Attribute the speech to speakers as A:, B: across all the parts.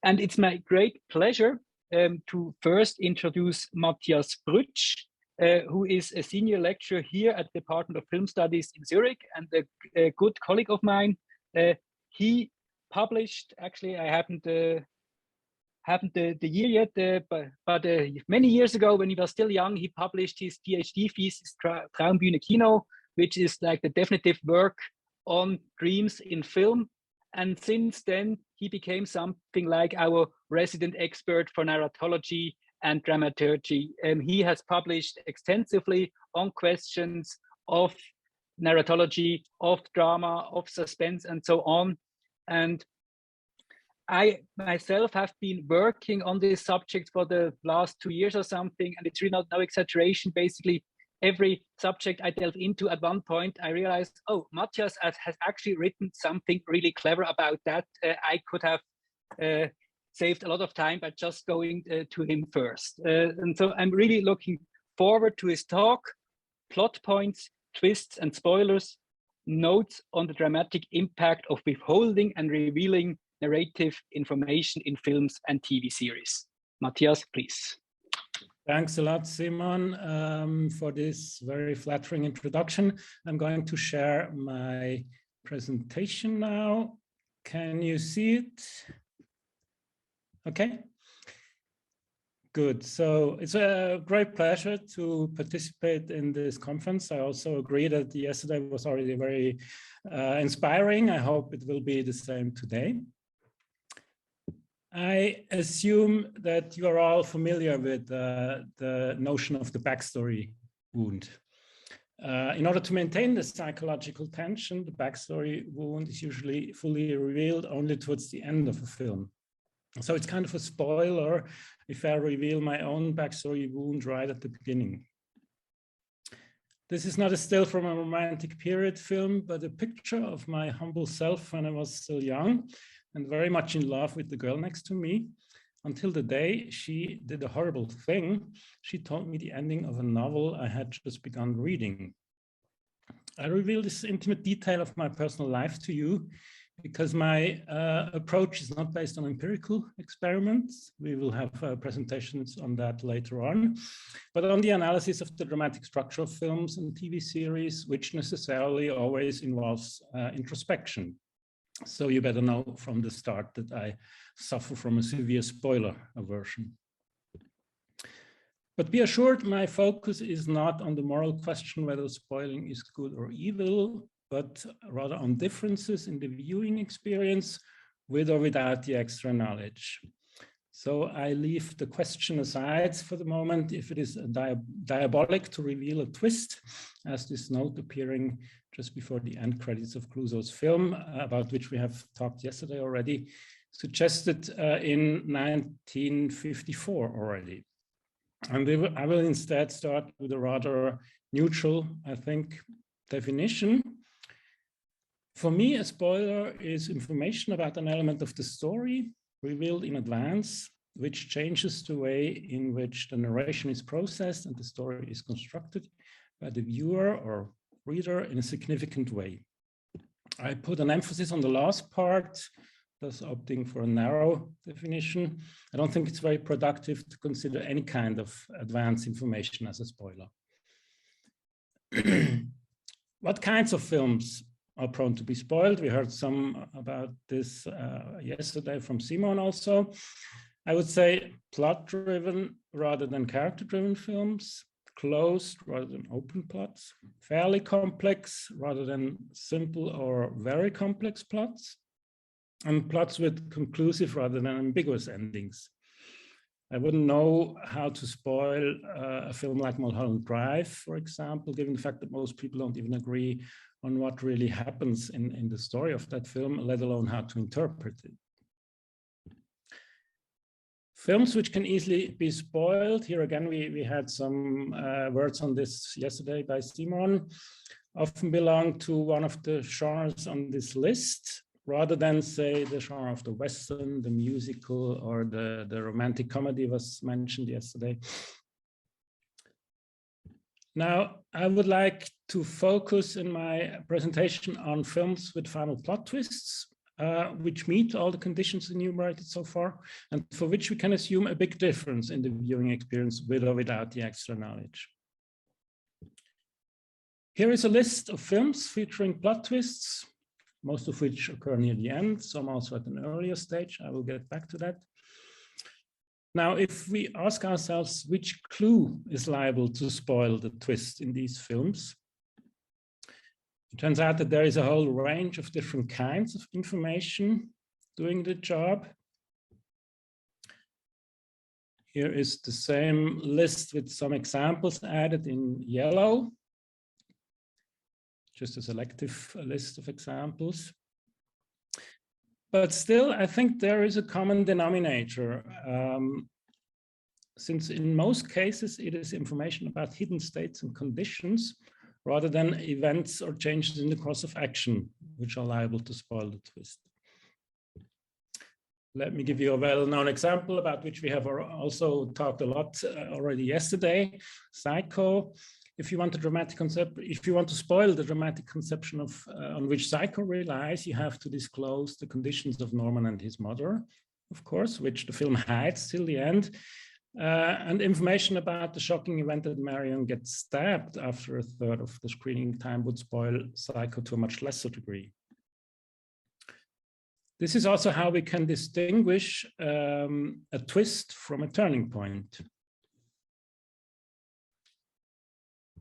A: And it's my great pleasure to first introduce Matthias Brütsch, who is a senior lecturer here at the Department of Film Studies in Zurich and a good colleague of mine. He published, actually I haven't the year yet, but many years ago when he was still young, he published his PhD thesis, Traumbühne Kino, which is like the definitive work on dreams in film. And since then, he became something like our resident expert for narratology and dramaturgy. He has published extensively on questions of narratology, of drama, of suspense, and so on. And I myself have been working on this subject for the last 2 years or something, and it's really not no exaggeration. Basically, every subject I delve into at one point, I realized, oh, Matthias has actually written something really clever about that. I could have saved a lot of time by just going to him first. And so I'm really looking forward to his talk, plot points, twists and spoilers, notes on the dramatic impact of withholding and revealing narrative information in films and TV series. Matthias, please.
B: Thanks a lot, Simon, for this very flattering introduction. I'm going to share my presentation now. Can you see it? Okay. Good. So it's a great pleasure to participate in this conference. I also agree that yesterday was already very inspiring. I hope it will be the same today. I assume that you are all familiar with the notion of the backstory wound. In order to maintain the psychological tension, the backstory wound is usually fully revealed only towards the end of a film. So it's kind of a spoiler if I reveal my own backstory wound right at the beginning. This is not a still from a romantic period film, but a picture of my humble self when I was still young and very much in love with the girl next to me, until the day she did a horrible thing. She told me the ending of a novel I had just begun reading. I reveal this intimate detail of my personal life to you because my approach is not based on empirical experiments. We will have presentations on that later on, but on the analysis of the dramatic structure of films and TV series, which necessarily always involves introspection. So you better know from the start that I suffer from a severe spoiler aversion. But be assured, my focus is not on the moral question whether spoiling is good or evil, but rather on differences in the viewing experience with or without the extra knowledge. So I leave the question aside for the moment if it is diabolic to reveal a twist, as this note appearing just before the end credits of Clouseau's film, about which we have talked yesterday already, suggested in 1954 already. And I will instead start with a rather neutral, I think, definition. For me, a spoiler is information about an element of the story revealed in advance, which changes the way in which the narration is processed and the story is constructed by the viewer or reader in a significant way. I put an emphasis on the last part, thus opting for a narrow definition. I don't think it's very productive to consider any kind of advanced information as a spoiler. What kinds of films are prone to be spoiled? We heard some about this yesterday from Simon also. I would say plot-driven rather than character-driven films, closed rather than open plots, fairly complex rather than simple or very complex plots, and plots with conclusive rather than ambiguous endings. I wouldn't know how to spoil a film like Mulholland Drive, for example, given the fact that most people don't even agree on what really happens in the story of that film, let alone how to interpret it. Films which can easily be spoiled, here again we had some words on this yesterday by Simon, often belong to one of the genres on this list, rather than say the genre of the Western, the musical, or the romantic comedy was mentioned yesterday. Now, I would like to focus in my presentation on films with final plot twists, which meet all the conditions enumerated so far, and for which we can assume a big difference in the viewing experience with or without the extra knowledge. Here is a list of films featuring plot twists, most of which occur near the end, some also at an earlier stage. I will get back to that. Now, if we ask ourselves which clue is liable to spoil the twist in these films, it turns out that there is a whole range of different kinds of information doing the job. Here is the same list with some examples added in yellow. Just a selective list of examples. But still, I think there is a common denominator, since in most cases it is information about hidden states and conditions rather than events or changes in the course of action, which are liable to spoil the twist. Let me give you a well-known example about which we have also talked a lot already yesterday, Psycho. If you want to spoil the dramatic conception of on which Psycho relies, you have to disclose the conditions of Norman and his mother, of course, which the film hides till the end, and information about the shocking event that Marion gets stabbed after a third of the screening time would spoil Psycho to a much lesser degree. This is also how we can distinguish a twist from a turning point.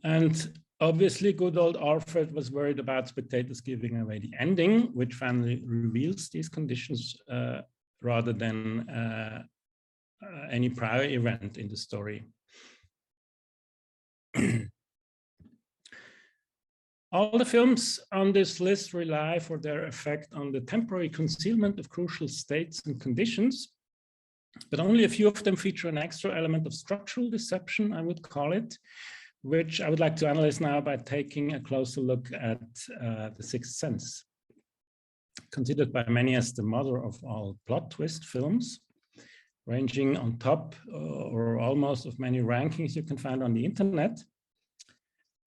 B: And obviously, good old Alfred was worried about spectators giving away the ending, which finally reveals these conditions rather than any prior event in the story. All the films on this list rely for their effect on the temporary concealment of crucial states and conditions, but only a few of them feature an extra element of structural deception, I would call it, which I would like to analyze now by taking a closer look at The Sixth Sense, considered by many as the mother of all plot twist films, ranging on top or almost of many rankings you can find on the internet.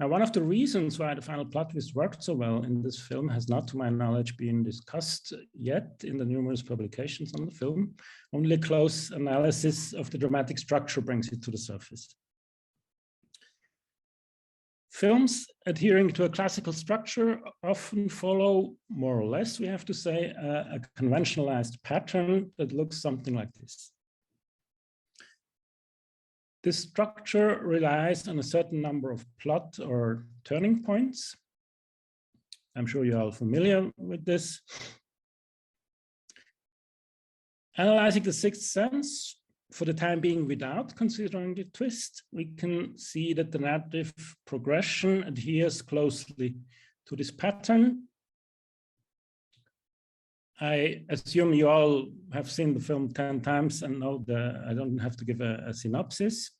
B: Now, one of the reasons why the final plot twist worked so well in this film has not, to my knowledge, been discussed yet in the numerous publications on the film. Only a close analysis of the dramatic structure brings it to the surface. Films adhering to a classical structure often follow, more or less, we have to say, a conventionalized pattern that looks something like this. This structure relies on a certain number of plot or turning points. I'm sure you're all familiar with this. Analyzing The Sixth Sense, for the time being without considering the twist, we can see that the narrative progression adheres closely to this pattern. I assume you all have seen the film 10 times and know I don't have to give a synopsis.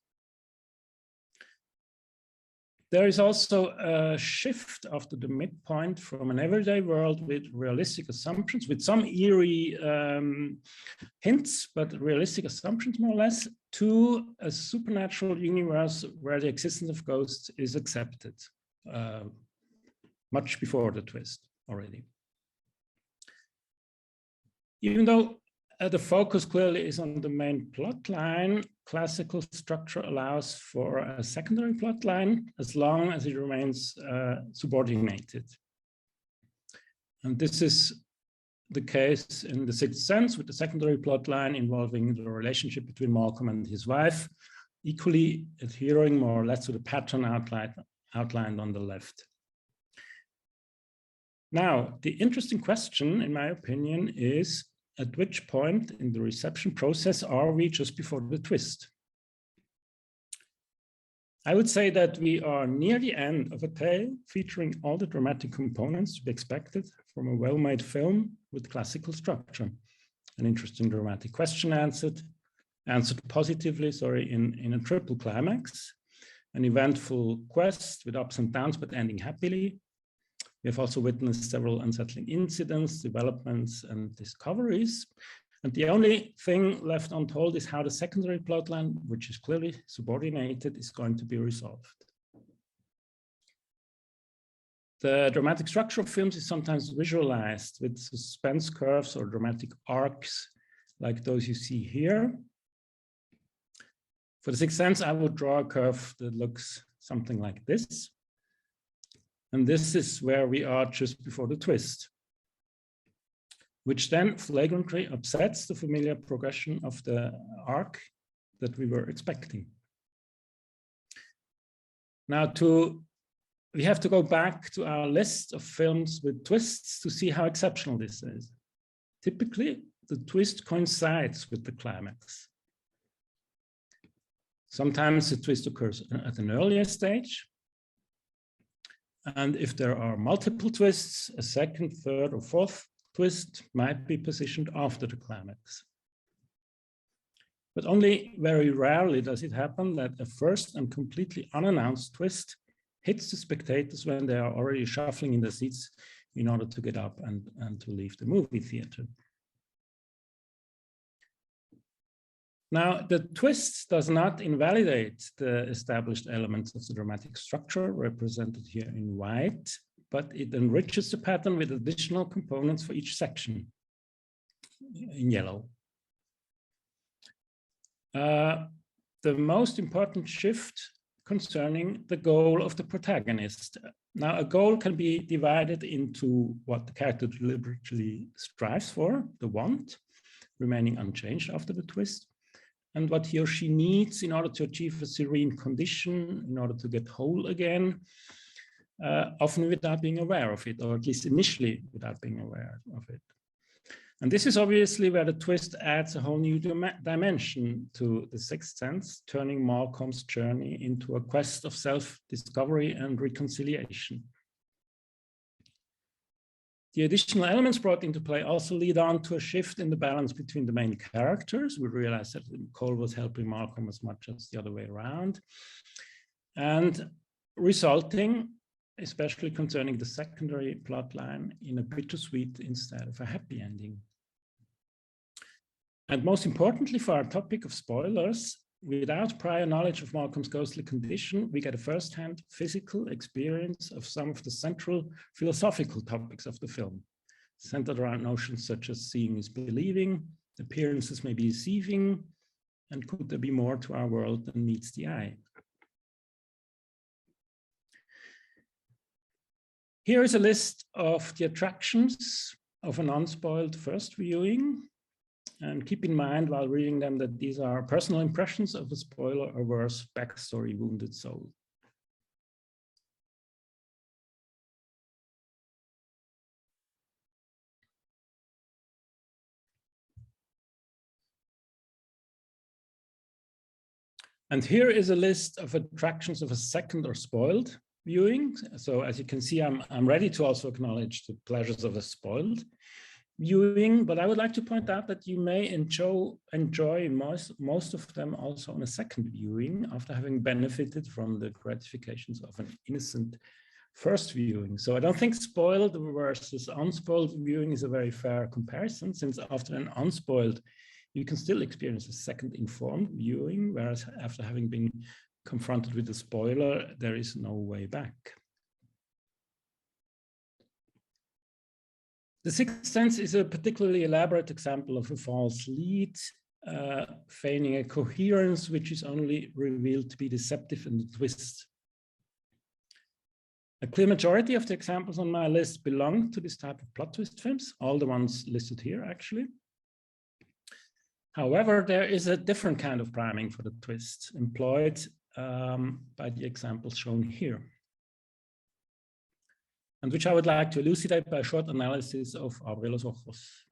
B: There is also a shift after the midpoint from an everyday world with realistic assumptions, with some eerie hints, but realistic assumptions more or less, to a supernatural universe where the existence of ghosts is accepted, much before the twist already. Even though the focus clearly is on the main plot line, classical structure allows for a secondary plot line as long as it remains subordinated. And this is the case in The Sixth Sense, with the secondary plot line involving the relationship between Malcolm and his wife, equally adhering more or less to the pattern outlined on the left. Now, the interesting question, in my opinion, is at which point in the reception process are we just before the twist? I would say that we are near the end of a tale featuring all the dramatic components to be expected from a well-made film with classical structure. An interesting dramatic question answered positively, in a triple climax, an eventful quest with ups and downs, but ending happily. We have also witnessed several unsettling incidents, developments, and discoveries. And the only thing left untold is how the secondary plotline, which is clearly subordinated, is going to be resolved. The dramatic structure of films is sometimes visualized with suspense curves or dramatic arcs like those you see here. For the Sixth Sense, I would draw a curve that looks something like this. And this is where we are just before the twist, which then flagrantly upsets the familiar progression of the arc that we were expecting. Now, we have to go back to our list of films with twists to see how exceptional this is. Typically, the twist coincides with the climax. Sometimes the twist occurs at an earlier stage. And if there are multiple twists, a second, third, or fourth twist might be positioned after the climax. But only very rarely does it happen that a first and completely unannounced twist hits the spectators when they are already shuffling in their seats in order to get up and to leave the movie theater. Now, the twist does not invalidate the established elements of the dramatic structure represented here in white, but it enriches the pattern with additional components for each section in yellow. The most important shift concerning the goal of the protagonist. Now, a goal can be divided into what the character deliberately strives for, the want, remaining unchanged after the twist, and what he or she needs in order to achieve a serene condition, in order to get whole again, often without being aware of it, or at least initially without being aware of it. And this is obviously where the twist adds a whole new dimension to the Sixth Sense, turning Malcolm's journey into a quest of self-discovery and reconciliation. The additional elements brought into play also lead on to a shift in the balance between the main characters. We realized that Cole was helping Malcolm as much as the other way around, and resulting, especially concerning the secondary plot line, in a bittersweet instead of a happy ending. And most importantly for our topic of spoilers, without prior knowledge of Malcolm's ghostly condition, we get a first-hand physical experience of some of the central philosophical topics of the film, centered around notions such as seeing is believing, appearances may be deceiving, and could there be more to our world than meets the eye? Here is a list of the attractions of an unspoiled first viewing. And keep in mind while reading them that these are personal impressions of a spoiler-averse backstory wounded soul. And here is a list of attractions of a second or spoiled viewing. So as you can see, I'm ready to also acknowledge the pleasures of a spoiled viewing, but I would like to point out that you may enjoy most of them also on a second viewing after having benefited from the gratifications of an innocent first viewing. So I don't think spoiled versus unspoiled viewing is a very fair comparison, since after an unspoiled, you can still experience a second informed viewing, whereas after having been confronted with the spoiler, there is no way back. The Sixth Sense is a particularly elaborate example of a false lead, feigning a coherence which is only revealed to be deceptive in the twist. A clear majority of the examples on my list belong to this type of plot twist films, all the ones listed here actually. However, there is a different kind of priming for the twist employed by the examples shown here, and which I would like to elucidate by a short analysis of Abre los Ojos.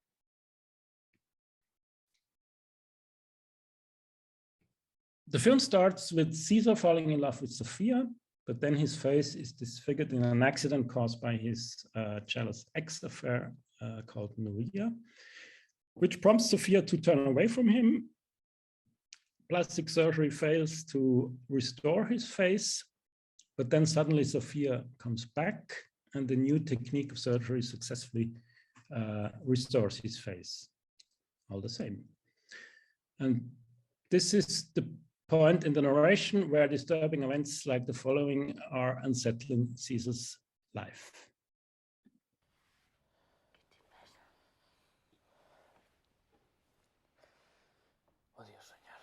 B: The film starts with Caesar falling in love with Sophia, but then his face is disfigured in an accident caused by his jealous ex-affair called Maria, which prompts Sophia to turn away from him. Plastic surgery fails to restore his face, but then suddenly Sophia comes back and the new technique of surgery successfully restores his face, all the same. And this is the point in the narration where disturbing events like the following are unsettling Caesar's life.
C: Odio soñar.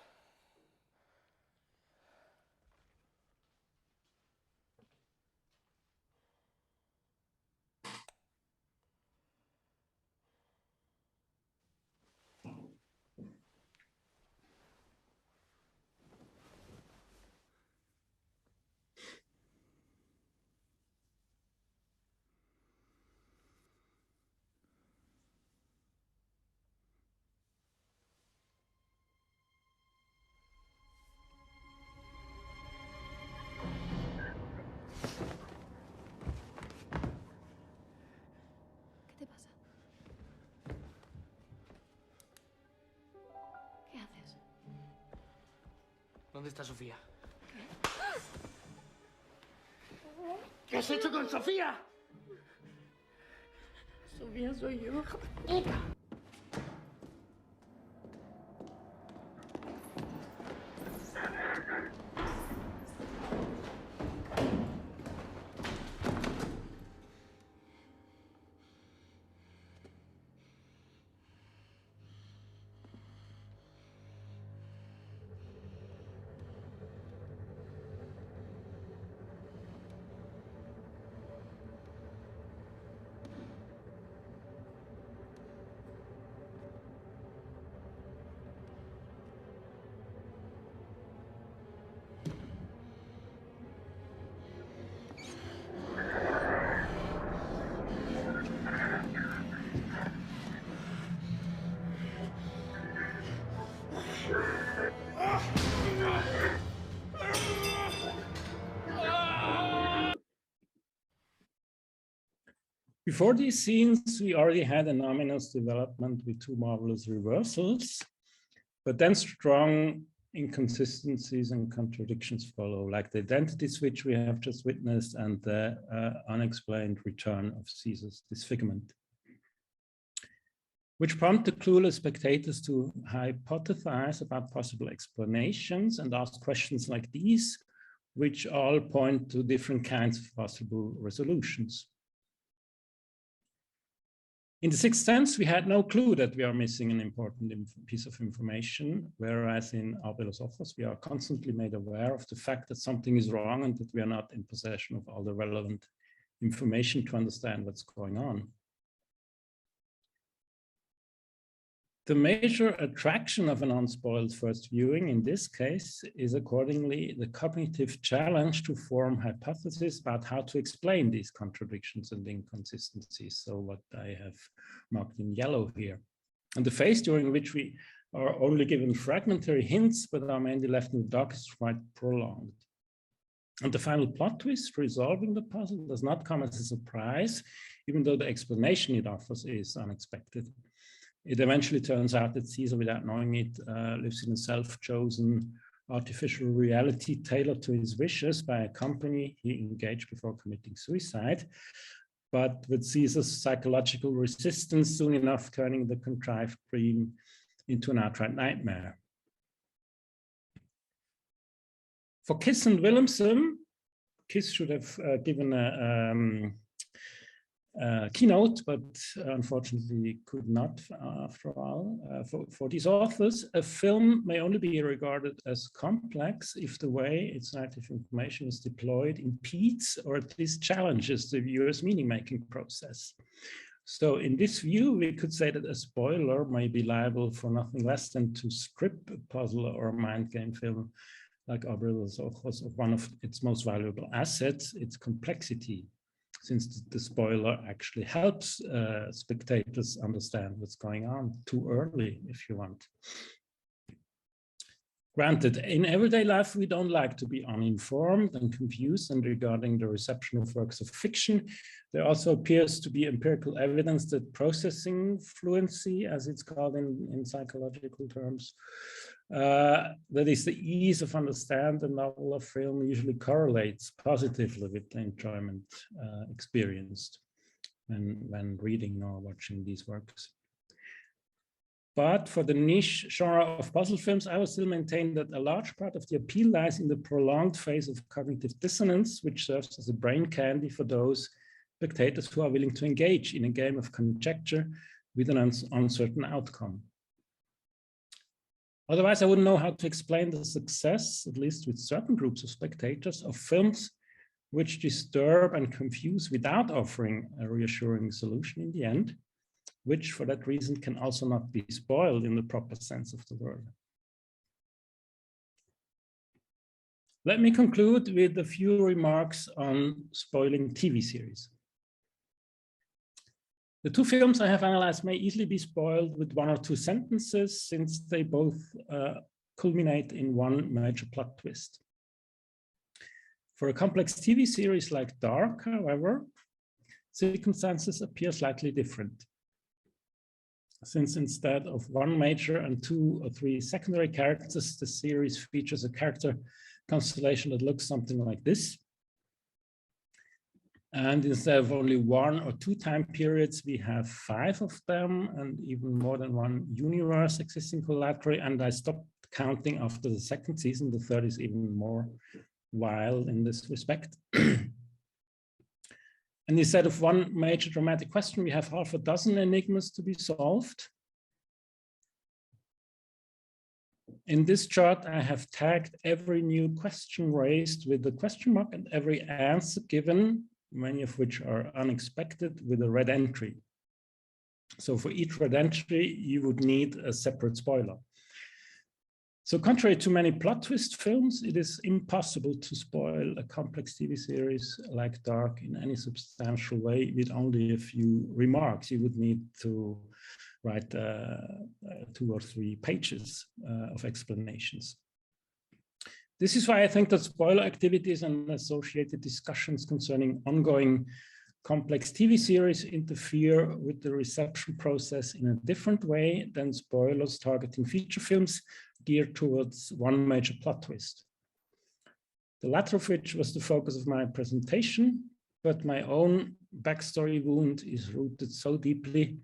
D: ¿Qué te pasa? ¿Qué haces?
C: ¿Dónde está Sofía?
D: ¿Qué?
C: ¿Qué has hecho con Sofía?
D: Sofía soy yo.
B: Before these scenes, we already had a ominous development with two marvelous reversals, but then strong inconsistencies and contradictions follow, like the identity switch we have just witnessed and the unexplained return of Caesar's disfigurement, which prompt the clueless spectators to hypothesize about possible explanations and ask questions like these, which all point to different kinds of possible resolutions. In The Sixth Sense, we had no clue that we are missing an important piece of information, whereas in Arbelosophos, we are constantly made aware of the fact that something is wrong and that we are not in possession of all the relevant information to understand what's going on. The major attraction of an unspoiled first viewing in this case is accordingly the cognitive challenge to form hypotheses about how to explain these contradictions and inconsistencies. So what I have marked in yellow here. And the phase during which we are only given fragmentary hints, but are mainly left in the dark, is quite prolonged. And the final plot twist, resolving the puzzle, does not come as a surprise, even though the explanation it offers is unexpected. It eventually turns out that Caesar, without knowing it, lives in a self-chosen artificial reality tailored to his wishes by a company he engaged before committing suicide, but with Caesar's psychological resistance soon enough turning the contrived dream into an outright nightmare. For Kiss and Willemsen, Kiss should have given a keynote, but unfortunately could not after all. For these authors, a film may only be regarded as complex if the way its narrative information is deployed impedes or at least challenges the viewer's meaning-making process. So in this view, we could say that a spoiler may be liable for nothing less than to strip a puzzle or a mind game film like Arbelosophos of one of its most valuable assets, its complexity, since the spoiler actually helps spectators understand what's going on too early, if you want. Granted, in everyday life, we don't like to be uninformed and confused, and regarding the reception of works of fiction, there also appears to be empirical evidence that processing fluency, as it's called in psychological terms, that is the ease of understanding the novel or film usually correlates positively with the enjoyment experienced when reading or watching these works. But for the niche genre of puzzle films, I will still maintain that a large part of the appeal lies in the prolonged phase of cognitive dissonance, which serves as a brain candy for those spectators who are willing to engage in a game of conjecture with an uncertain outcome. Otherwise, I wouldn't know how to explain the success, at least with certain groups of spectators, of films which disturb and confuse without offering a reassuring solution in the end, which for that reason can also not be spoiled in the proper sense of the word. Let me conclude with a few remarks on spoiling TV series. The two films I have analyzed may easily be spoiled with one or two sentences, since they both culminate in one major plot twist. For a complex TV series like Dark, however, circumstances appear slightly different, since instead of one major and 2 or 3 secondary characters, the series features a character constellation that looks something like this. And instead of only 1 or 2 time periods, we have 5 of them, and even more than 1 universe existing collaterally. And I stopped counting after the 2nd season. The 3rd is even more wild in this respect. And instead of 1 major dramatic question, we have half a dozen enigmas to be solved. In this chart, I have tagged every new question raised with the question mark and every answer given, many of which are unexpected, with a red entry. So for each red entry, you would need a separate spoiler. So contrary to many plot twist films, it is impossible to spoil a complex TV series like Dark in any substantial way with only a few remarks. You would need to write 2 or 3 pages of explanations. This is why I think that spoiler activities and associated discussions concerning ongoing complex TV series interfere with the reception process in a different way than spoilers targeting feature films geared towards one major plot twist. The latter of which was the focus of my presentation, but my own backstory wound is rooted so deeply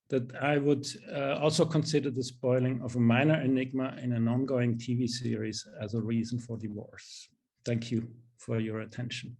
B: that I would also consider the spoiling of a minor enigma in an ongoing TV series as a reason for divorce. Thank you for your attention.